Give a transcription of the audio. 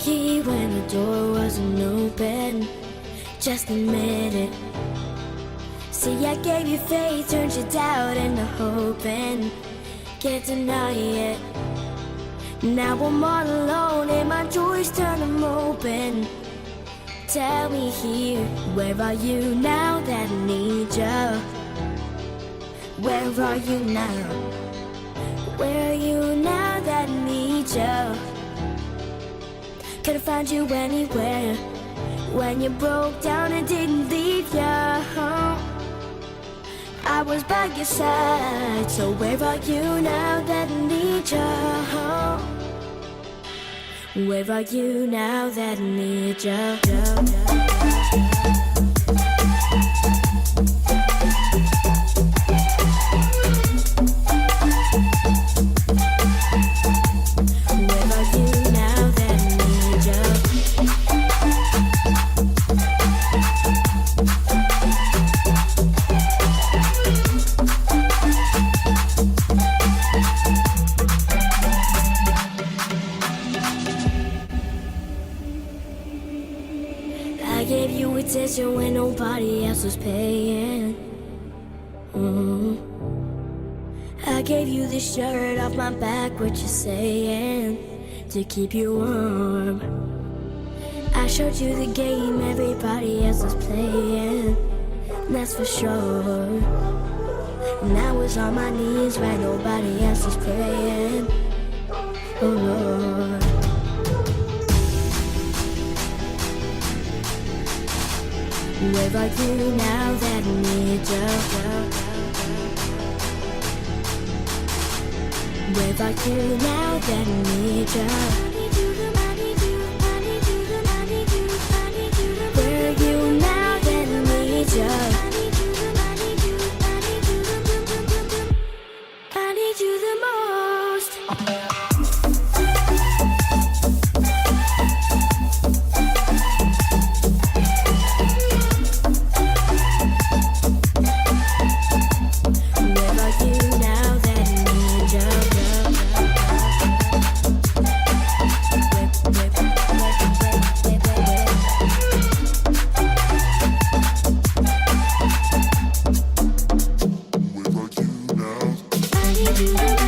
key when the door wasn't open. Just admit it. See, I gave you faith, turned your doubt into hope, and can't deny it. Now I'm all alone and my joys turn them open. Tell me here, where are you now that I need you? Where are you now? Where are you now that I need you? Couldn't find you anywhere when you broke down and didn't leave you. I was by your side, so where are you now that I need you? Where are you now that I need you? I gave you attention when nobody else was paying. I gave you the shirt off my back, what you saying, to keep you warm. I showed you the game everybody else was playing, that's for sure. And I was on my knees where nobody else was praying. Oh Lord. Where are you now that I need you? Where are you now that I need you? Where are you now that I need you? I need you the most. You